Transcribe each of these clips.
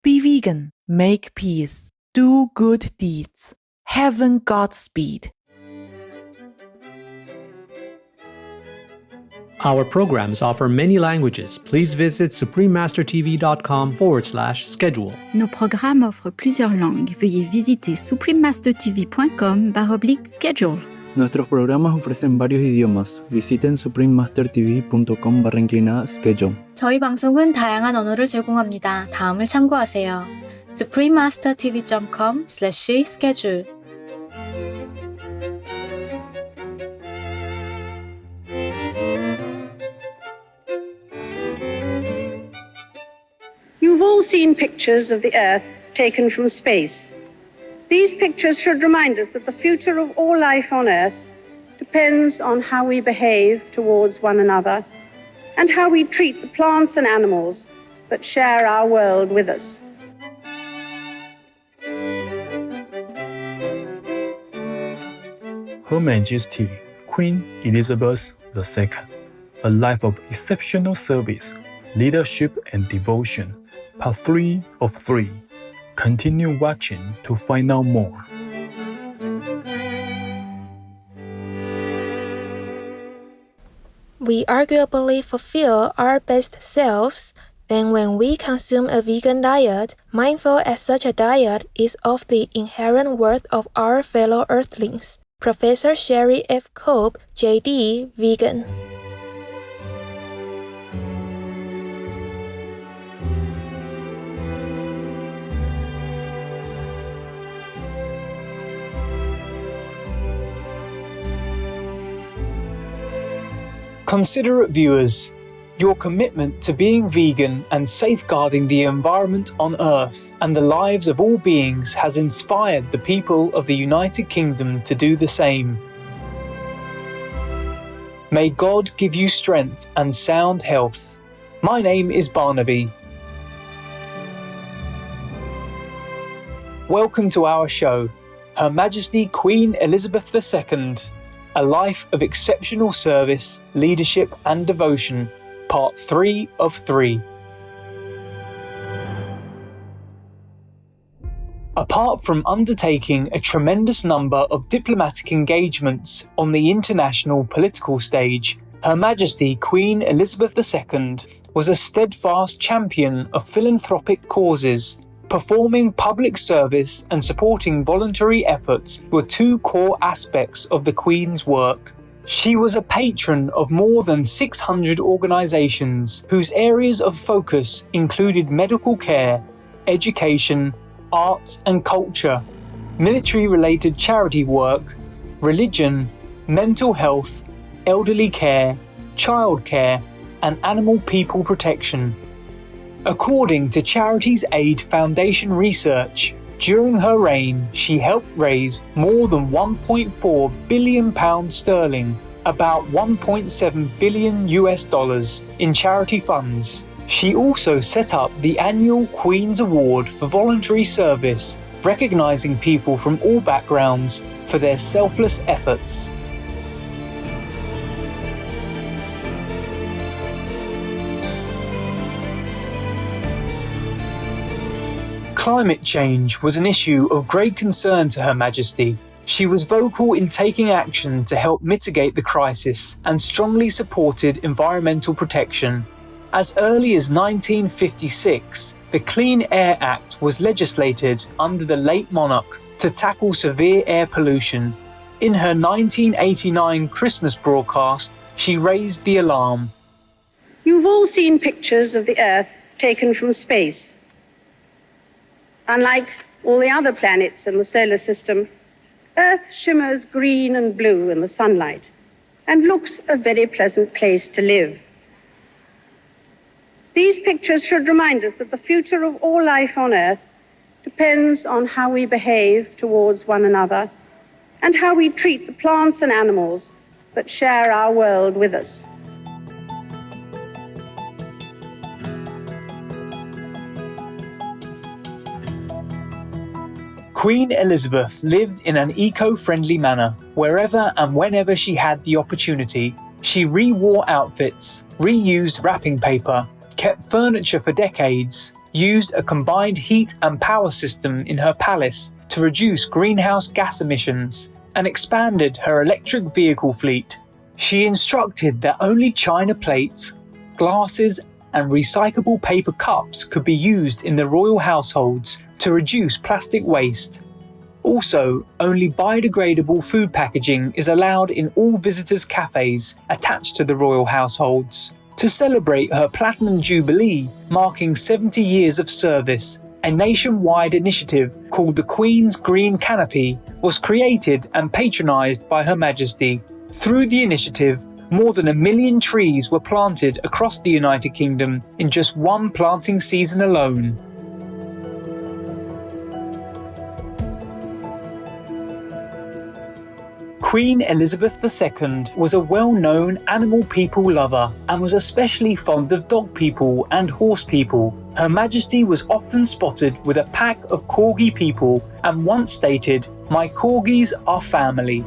Be vegan, make peace, do good deeds. Heaven Godspeed. Our programs offer many languages. Please visit suprememastertv.com/schedule. Nos programmes offrent plusieurs langues. Veuillez visiter suprememastertv.com/schedule. Nuestros programas ofrecen varios idiomas. Visiten suprememastertv.com/schedule. 저희 방송은 다양한 언어를 제공합니다. 다음을 참고하세요. suprememastertv.com/schedule. You've all seen pictures of the Earth taken from space. These pictures should remind us that the future of all life on Earth depends on how we behave towards one another and how we treat the plants and animals that share our world with us. Her Majesty, Queen Elizabeth II, a life of exceptional service, leadership and devotion. Part 3 of 3. Continue watching to find out more. We arguably fulfill our best selves then when we consume a vegan diet, mindful as such a diet is of the inherent worth of our fellow earthlings. Professor Sherry F. Cope, J.D., vegan. Considerate viewers, your commitment to being vegan and safeguarding the environment on Earth and the lives of all beings has inspired the people of the United Kingdom to do the same. May God give you strength and sound health. My name is Barnaby. Welcome to our show, Her Majesty Queen Elizabeth II. A life of exceptional service, leadership and devotion, Part 3 of 3. Apart from undertaking a tremendous number of diplomatic engagements on the international political stage, Her Majesty Queen Elizabeth II was a steadfast champion of philanthropic causes. Performing public service and supporting voluntary efforts were two core aspects of the Queen's work. She was a patron of more than 600 organisations whose areas of focus included medical care, education, arts and culture, military-related charity work, religion, mental health, elderly care, childcare, and animal people protection. According to Charities Aid Foundation research, during her reign she helped raise more than £1.4 billion sterling, about $1.7 billion in charity funds. She also set up the annual Queen's Award for Voluntary Service, recognising people from all backgrounds for their selfless efforts. Climate change was an issue of great concern to Her Majesty. She was vocal in taking action to help mitigate the crisis and strongly supported environmental protection. As early as 1956, the Clean Air Act was legislated under the late monarch to tackle severe air pollution. In her 1989 Christmas broadcast, she raised the alarm. You've all seen pictures of the Earth taken from space. Unlike all the other planets in the solar system, Earth shimmers green and blue in the sunlight and looks a very pleasant place to live. These pictures should remind us that the future of all life on Earth depends on how we behave towards one another and how we treat the plants and animals that share our world with us. Queen Elizabeth lived in an eco-friendly manner wherever and whenever she had the opportunity. She re-wore outfits, reused wrapping paper, kept furniture for decades, used a combined heat and power system in her palace to reduce greenhouse gas emissions, and expanded her electric vehicle fleet. She instructed that only china plates, glasses, and recyclable paper cups could be used in the royal households to reduce plastic waste. Also, only biodegradable food packaging is allowed in all visitors' cafes attached to the royal households. To celebrate her Platinum Jubilee, marking 70 years of service, a nationwide initiative called the Queen's Green Canopy was created and patronised by Her Majesty. Through the initiative, more than 1 million trees were planted across the United Kingdom in just one planting season alone. Queen Elizabeth II was a well-known animal people lover and was especially fond of dog people and horse people. Her Majesty was often spotted with a pack of corgi people and once stated, "My corgis are family."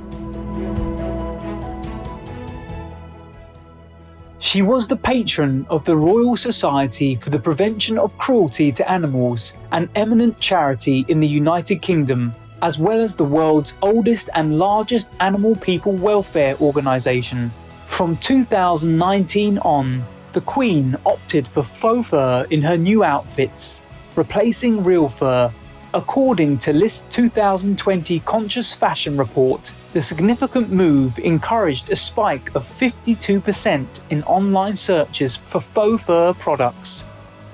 She was the patron of the Royal Society for the Prevention of Cruelty to Animals, an eminent charity in the United Kingdom, as well as the world's oldest and largest animal people welfare organisation. From 2019 on, the Queen opted for faux fur in her new outfits, replacing real fur. According to List 2020 Conscious Fashion Report, the significant move encouraged a spike of 52% in online searches for faux fur products.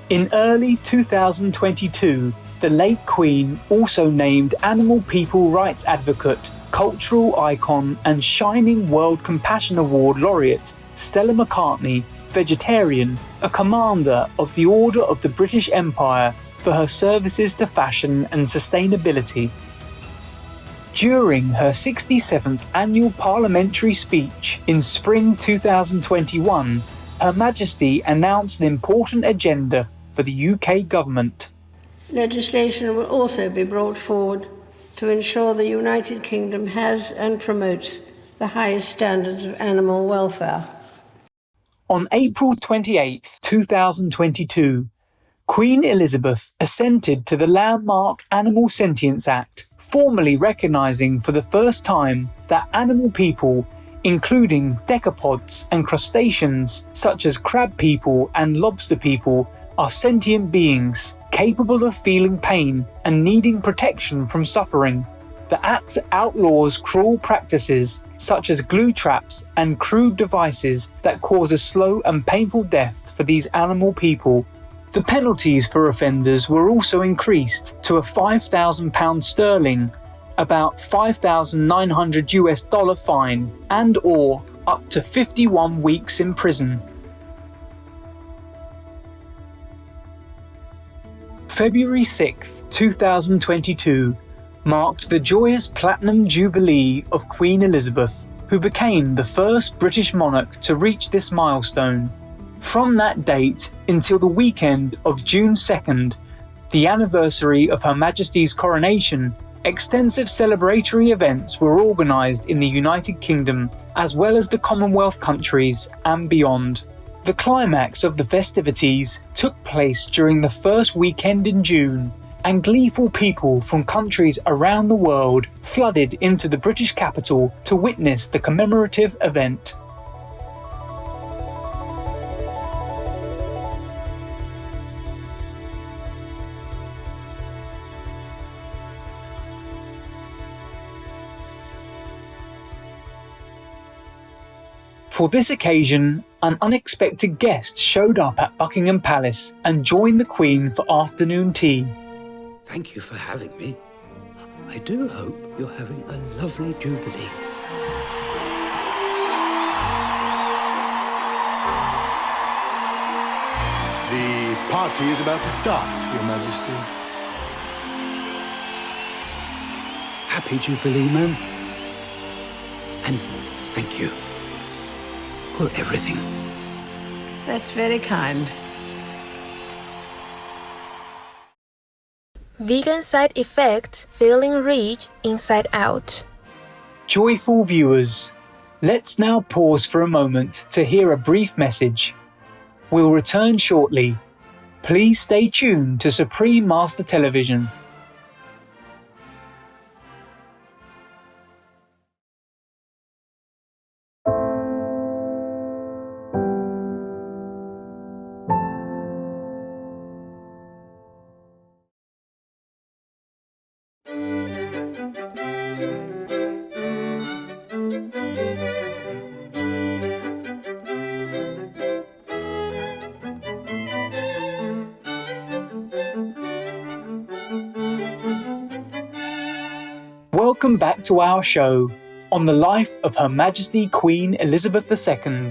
In early 2022, the late Queen also named animal people rights advocate, cultural icon and Shining World Compassion Award laureate Stella McCartney vegetarian, a commander of the Order of the British Empire for her services to fashion and sustainability. During her 67th annual parliamentary speech in spring 2021, Her Majesty announced an important agenda for the UK government. Legislation will also be brought forward to ensure the United Kingdom has and promotes the highest standards of animal welfare. On April 28, 2022, Queen Elizabeth assented to the landmark Animal Sentience Act, formally recognising for the first time that animal people, including decapods and crustaceans such as crab people and lobster people, are sentient beings capable of feeling pain and needing protection from suffering. The Act outlaws cruel practices such as glue traps and crude devices that cause a slow and painful death for these animal people. The penalties for offenders were also increased to a £5,000 sterling, about $5,900 US fine, and or up to 51 weeks in prison. February 6, 2022 marked the joyous Platinum Jubilee of Queen Elizabeth, who became the first British monarch to reach this milestone. From that date until the weekend of June 2nd, the anniversary of Her Majesty's coronation, extensive celebratory events were organised in the United Kingdom as well as the Commonwealth countries and beyond. The climax of the festivities took place during the first weekend in June, and gleeful people from countries around the world flooded into the British capital to witness the commemorative event. For this occasion, an unexpected guest showed up at Buckingham Palace and joined the Queen for afternoon tea. Thank you for having me. I do hope you're having a lovely jubilee. The party is about to start, Your Majesty. Happy Jubilee, ma'am. And thank you for everything. That's very kind. Vegan side effect, feeling rich inside out. Joyful viewers, let's now pause for a moment to hear a brief message. We'll return shortly. Please stay tuned to Supreme Master Television. Welcome back to our show on the life of Her Majesty Queen Elizabeth II.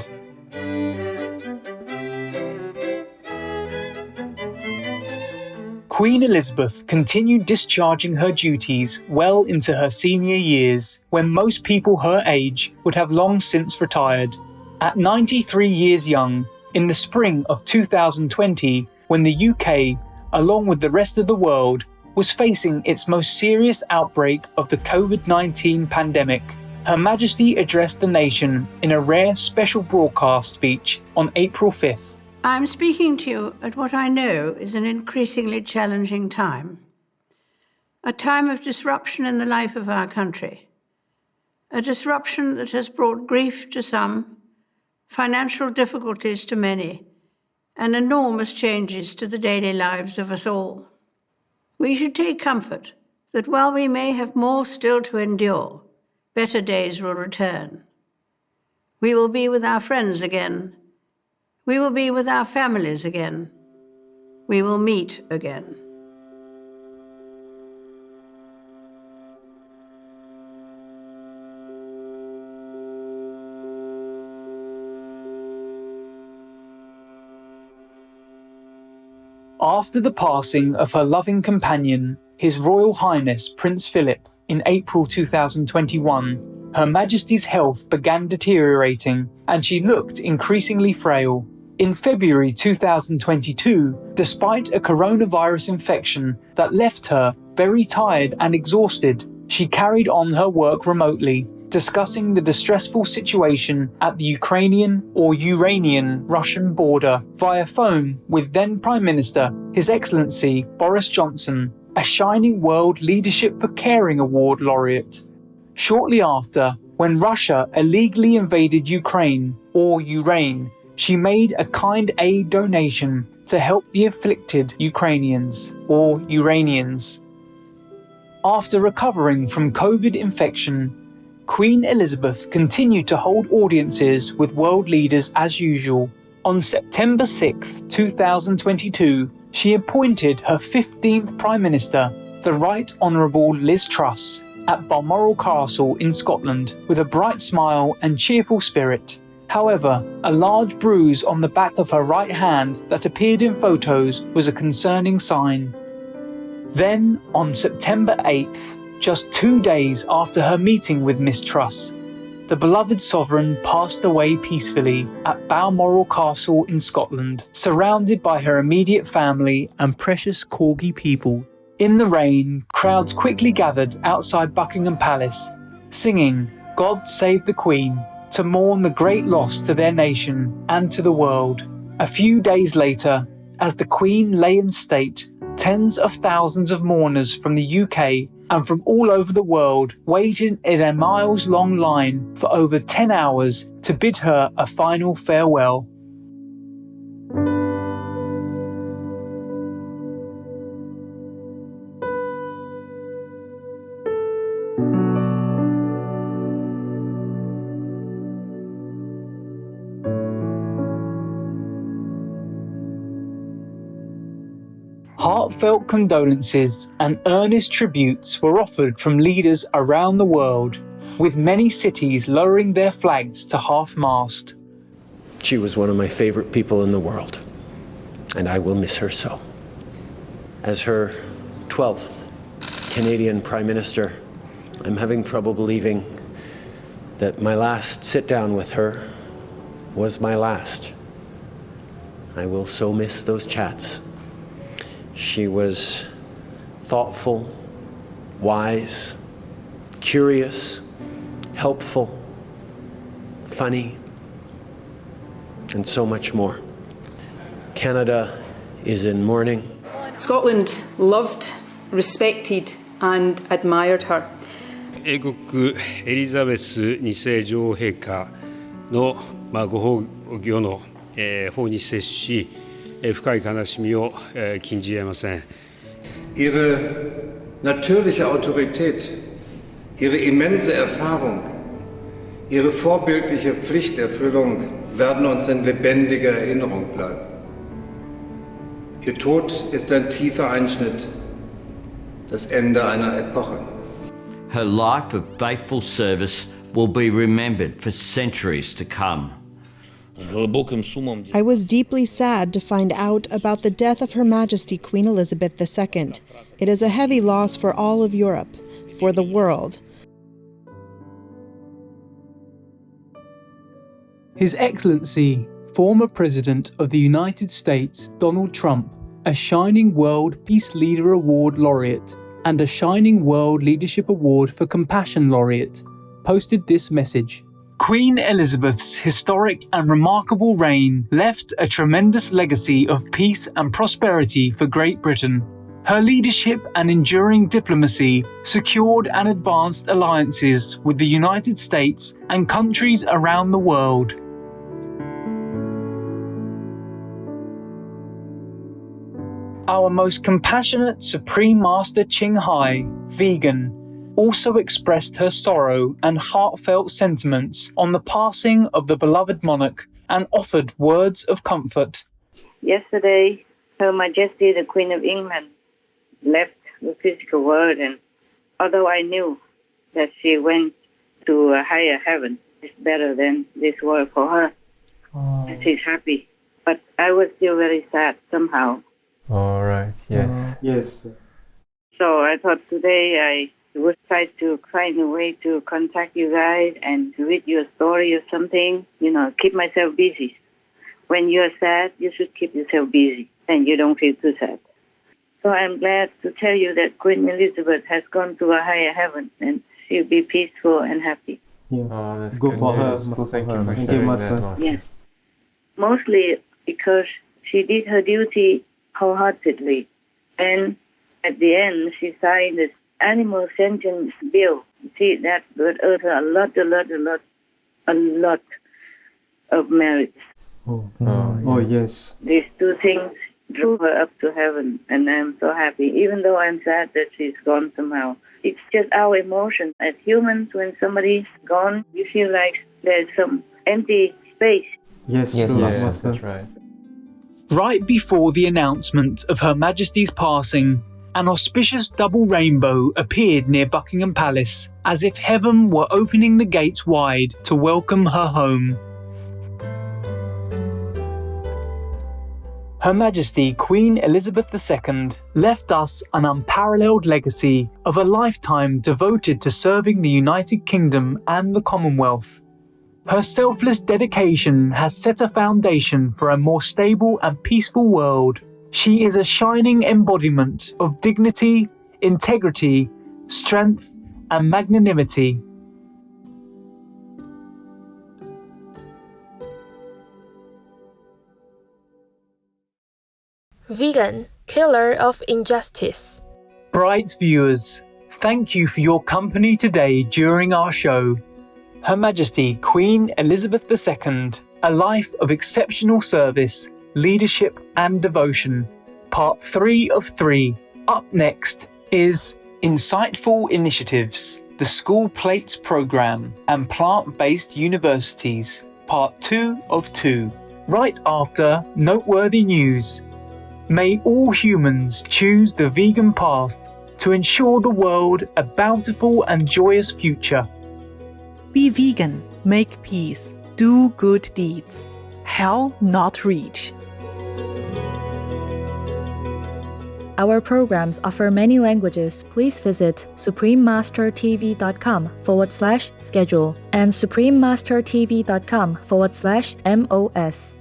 Queen Elizabeth continued discharging her duties well into her senior years, when most people her age would have long since retired. At 93 years young, in the spring of 2020, when the UK, along with the rest of the world, was facing its most serious outbreak of the COVID-19 pandemic, Her Majesty addressed the nation in a rare special broadcast speech on April 5th. I'm speaking to you at what I know is an increasingly challenging time. A time of disruption in the life of our country. A disruption that has brought grief to some, financial difficulties to many, and enormous changes to the daily lives of us all. We should take comfort that while we may have more still to endure, better days will return. We will be with our friends again. We will be with our families again. We will meet again. After the passing of her loving companion, His Royal Highness Prince Philip, in April 2021, Her Majesty's health began deteriorating and she looked increasingly frail. In February 2022, despite a coronavirus infection that left her very tired and exhausted, she carried on her work remotely, discussing the distressful situation at the Ukrainian or Iranian-Russian border via phone with then Prime Minister, His Excellency Boris Johnson, a Shining World Leadership for Caring Award laureate. Shortly after, when Russia illegally invaded Ukraine or Ukraine, she made a kind aid donation to help the afflicted Ukrainians or Iranians. After recovering from COVID infection, Queen Elizabeth continued to hold audiences with world leaders as usual. On September 6, 2022, she appointed her 15th Prime Minister, the Right Honourable Liz Truss, at Balmoral Castle in Scotland with a bright smile and cheerful spirit. However, a large bruise on the back of her right hand that appeared in photos was a concerning sign. Then, on September 8th, just 2 days after her meeting with Miss Truss, the beloved sovereign passed away peacefully at Balmoral Castle in Scotland, surrounded by her immediate family and precious corgi people. In the rain, crowds quickly gathered outside Buckingham Palace, singing "God Save the Queen," to mourn the great loss to their nation and to the world. A few days later, as the Queen lay in state, tens of thousands of mourners from the UK and from all over the world waited in a miles-long line for over 10 hours to bid her a final farewell. Heartfelt condolences and earnest tributes were offered from leaders around the world, with many cities lowering their flags to half-mast. She was one of my favorite people in the world, and I will miss her so. As her 12th Canadian Prime Minister, I'm having trouble believing that my last sit-down with her was my last. I will so miss those chats. She was thoughtful, wise, curious, helpful, funny, and so much more. Canada is in mourning. Scotland loved, respected and admired her. 英国エリザベス2世女王陛下のご崩御の報に接し、深い悲しみを禁じ得ません。Ihre natürliche Autorität, ihre immense Erfahrung, ihre vorbildliche Pflichterfüllung werden uns in lebendiger Erinnerung bleiben. Ihr Tod ist ein tiefer Einschnitt, das Ende einer Epoche. Her life of faithful service will be remembered for centuries to come. I was deeply sad to find out about the death of Her Majesty Queen Elizabeth II. It is a heavy loss for all of Europe, for the world. His Excellency, former President of the United States, Donald Trump, a Shining World Peace Leader Award laureate, and a Shining World Leadership Award for Compassion laureate, posted this message. Queen Elizabeth's historic and remarkable reign left a tremendous legacy of peace and prosperity for Great Britain. Her leadership and enduring diplomacy secured and advanced alliances with the United States and countries around the world. Our most compassionate Supreme Master Ching Hai, vegan, also expressed her sorrow and heartfelt sentiments on the passing of the beloved monarch and offered words of comfort. Yesterday, Her Majesty the Queen of England left the physical world, and although I knew that she went to a higher heaven, it's better than this world for her. And she's happy. But I was still very sad somehow. All right, yes. Yes. So I thought today I would try to find a way to contact you guys and to read your story or something, keep myself busy. When you're sad, you should keep yourself busy and you don't feel too sad. So I'm glad to tell you that Queen Elizabeth has gone to a higher heaven and she'll be peaceful and happy. Yeah. Oh, that's good for her. Well, thank you for sharing that, Master. Yes. Mostly because she did her duty wholeheartedly. And at the end, she signed this animal sentence bill. See, that would earn her a lot of merit. Oh, yes. These two things drew her up to heaven, and I'm so happy, even though I'm sad that she's gone somehow. It's just our emotion. As humans, when somebody's gone, you feel like there's some empty space. Yes, Master. That's right. Right before the announcement of Her Majesty's passing, an auspicious double rainbow appeared near Buckingham Palace, as if heaven were opening the gates wide to welcome her home. Her Majesty Queen Elizabeth II left us an unparalleled legacy of a lifetime devoted to serving the United Kingdom and the Commonwealth. Her selfless dedication has set a foundation for a more stable and peaceful world. She is a shining embodiment of dignity, integrity, strength, and magnanimity. Vegan, killer of injustice. Bright viewers, thank you for your company today during our show. Her Majesty Queen Elizabeth II, A Life of Exceptional Service, Leadership and Devotion, Part 3 of 3. Up next is Insightful Initiatives, the School Plates Programme and Plant-Based Universities, Part 2 of 2. Right after Noteworthy News. May all humans choose the vegan path to ensure the world a bountiful and joyous future. Be vegan, make peace, do good deeds. Hell not reach. Our programs offer many languages. Please visit suprememastertv.com/schedule and suprememastertv.com/MOS.